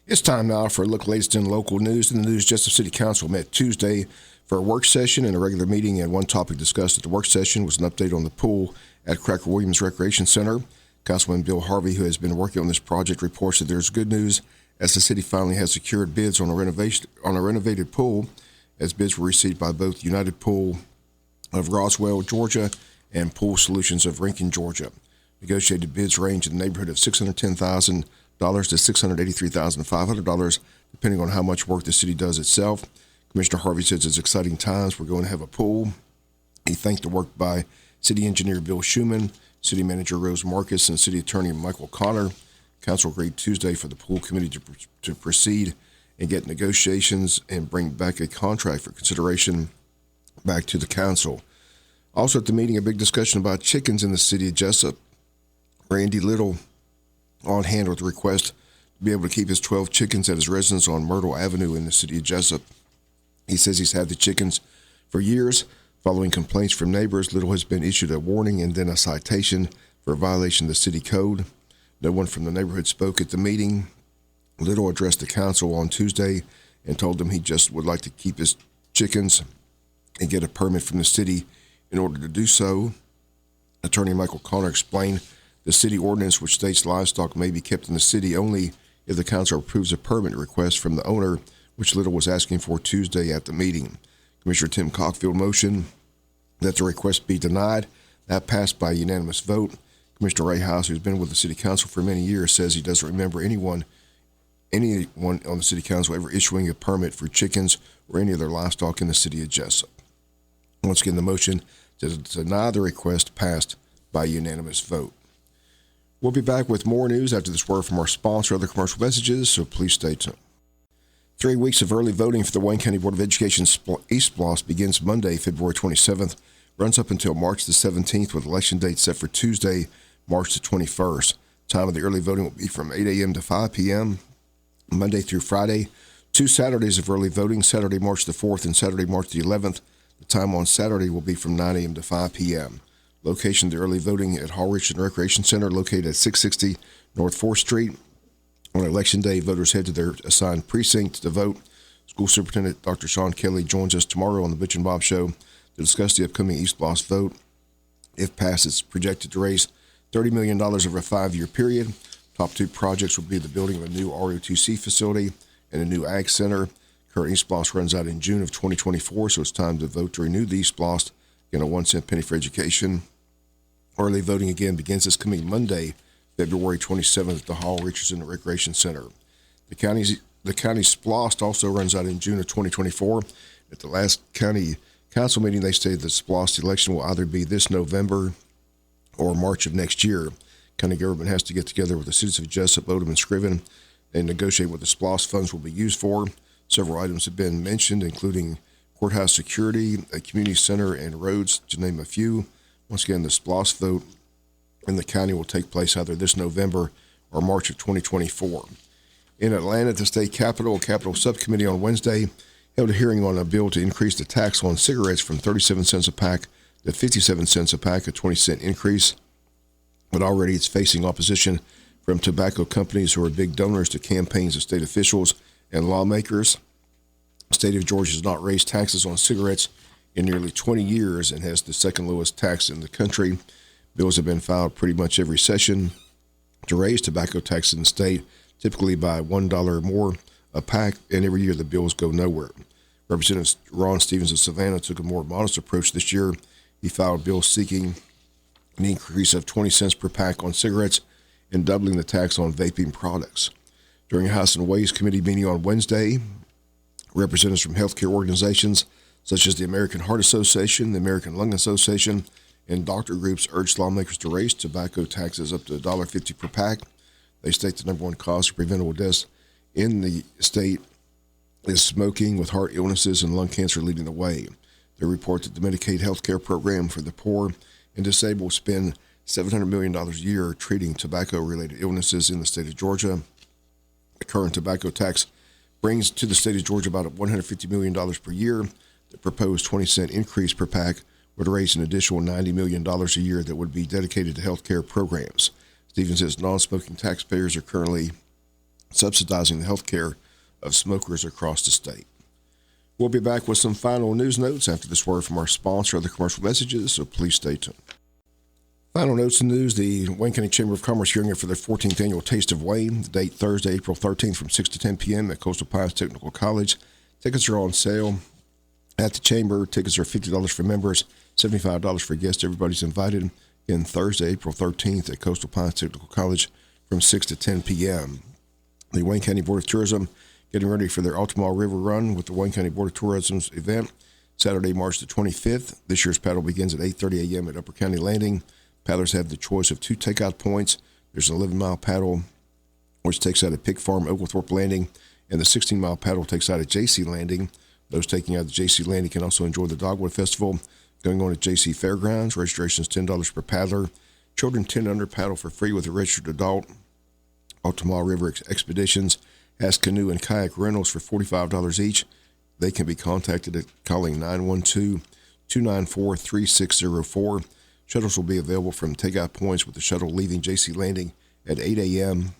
It's time now for a look at the latest in local news. In the news, Jesup City Council met Tuesday for a work session and a regular meeting, and one topic discussed at the work session was an update on the pool at Cracker Williams Recreation Center. Councilman Bill Harvey, who has been working on this project, reports that there's good news as the city finally has secured bids on a renovated pool, as bids were received by both United Pool of Roswell, Georgia, and Pool Solutions of Rankin, Georgia. Negotiated bids range in the neighborhood of $610,000 to $683,500, depending on how much work the city does itself. Commissioner Harvey says it's exciting times. We're going to have a pool. He thanked the work by City Engineer Bill Schuman, City Manager Rose Marcus, and City Attorney Michael Connor. Council agreed Tuesday for the pool committee to proceed and get negotiations and bring back a contract for consideration back to the council. Also at the meeting, a big discussion about chickens in the city of Jesup. Randy Little on hand with a request to be able to keep his 12 chickens at his residence on Myrtle Avenue in the city of Jesup. He says he's had the chickens for years. Following complaints from neighbors, Little has been issued a warning and then a citation for a violation of the city code. No one from the neighborhood spoke at the meeting. Little addressed the council on Tuesday and told them he just would like to keep his chickens and get a permit from the city in order to do so. Attorney Michael Connor explained the city ordinance, which states livestock may be kept in the city only if the council approves a permit request from the owner, which Little was asking for Tuesday at the meeting. Commissioner Tim Cockfield motioned that the request be denied. That passed by a unanimous vote. Commissioner Ray House, who's been with the city council for many years, says he doesn't remember anyone on the city council ever issuing a permit for chickens or any other livestock in the city of Jesup. Once again, the motion to deny the request passed by a unanimous vote. We'll be back with more news after this word from our sponsor, other commercial messages, so please stay tuned. 3 weeks of early voting for the Wayne County Board of Education East Bloss begins Monday, February 27th, runs up until March the 17th, with election date set for Tuesday, March the 21st. Time of the early voting will be from 8 a.m. to 5 p.m., Monday through Friday. 2 Saturdays of early voting, Saturday, March the 4th and Saturday, March the 11th. The time on Saturday will be from 9 a.m. to 5 p.m. Location of the early voting at Hall Richardson Recreation Center, located at 660 North 4th Street. On Election Day, voters head to their assigned precinct to vote. School Superintendent Dr. Sean Kelly joins us tomorrow on the Butch and Bob Show to discuss the upcoming East Bloss vote. If passed, it's projected to raise $30 million over a 5-year period. Top 2 projects will be the building of a new ROTC facility and a new Ag Center. Current East Bloss runs out in June of 2024, so it's time to vote to renew the East Bloss. Again, a 1-cent penny for education. Early voting again begins this coming Monday, February 27th at the Hall Richardson Recreation Center. The county's SPLOST also runs out in June of 2024. At the last county council meeting, they stated the SPLOST election will either be this November or March of next year. County government has to get together with the cities of Jesup, Odom, and Scriven and negotiate what the SPLOST funds will be used for. Several items have been mentioned, including courthouse security, a community center, and roads, to name a few. Once again, the SPLOST vote in the county will take place either this November or March of 2024. In Atlanta, at the state capitol, a Capitol subcommittee on Wednesday held a hearing on a bill to increase the tax on cigarettes from 37 cents a pack to 57 cents a pack, a 20-cent increase. But already it's facing opposition from tobacco companies who are big donors to campaigns of state officials and lawmakers. The state of Georgia has not raised taxes on cigarettes in nearly 20 years and has the second lowest tax in the country. Bills have been filed pretty much every session to raise tobacco taxes in the state, typically by $1 more a pack, and every year the bills go nowhere. Representative Ron Stevens of Savannah took a more modest approach this year. He filed a bill seeking an increase of 20 cents per pack on cigarettes and doubling the tax on vaping products. During a House and Ways Committee meeting on Wednesday, representatives from healthcare organizations such as the American Heart Association, the American Lung Association, and doctor groups urged lawmakers to raise tobacco taxes up to $1.50 per pack. They state the number one cause of preventable deaths in the state is smoking, with heart illnesses and lung cancer leading the way. They report that the Medicaid health care program for the poor and disabled spend $700 million a year treating tobacco-related illnesses in the state of Georgia. The current tobacco tax brings to the state of Georgia about $150 million per year. The proposed 20-cent increase per pack would raise an additional $90 million a year that would be dedicated to health care programs. Stevens says non-smoking taxpayers are currently subsidizing the health care of smokers across the state. We'll be back with some final news notes after this word from our sponsor of the commercial messages, so please stay tuned. Final notes and news. The Wayne County Chamber of Commerce hearing for their 14th annual Taste of Wayne. The date Thursday, April 13th from 6 to 10 p.m. at Coastal Pines Technical College. Tickets are on sale at the Chamber. Tickets are $50 for members, $75 for guests. Everybody's invited. Again, Thursday, April 13th at Coastal Pines Technical College from 6 to 10 p.m. The Wayne County Board of Tourism getting ready for their Altamar River Run with the Wayne County Board of Tourism's event Saturday, March the 25th. This year's paddle begins at 8:30 a.m. at Upper County Landing. Paddlers have the choice of 2 takeout points. There's an 11-mile paddle, which takes out at Pig Farm, Oglethorpe Landing, and the 16-mile paddle takes out at JC Landing. Those taking out at JC Landing can also enjoy the Dogwood Festival going on at JC Fairgrounds. Registration is $10 per paddler. Children 10 and under paddle for free with a registered adult. Altamar River Expeditions has canoe and kayak rentals for $45 each. They can be contacted at calling 912-294-3604. Shuttles will be available from takeout points, with the shuttle leaving JC Landing at 8 a.m.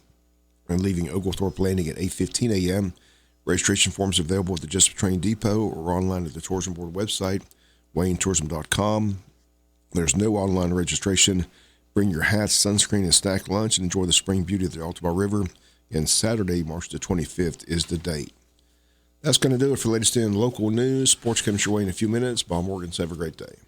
and leaving Oglethorpe Landing at 8:15 a.m. Registration forms available at the Jesup Train Depot or online at the Tourism Board website, waynetourism.com. There's no online registration. Bring your hats, sunscreen, and snack lunch and enjoy the spring beauty of the Altamar River. And Saturday, March the 25th, is the date. That's going to do it for the latest in local news. Sports comes your way in a few minutes. Bob Morgans, have a great day.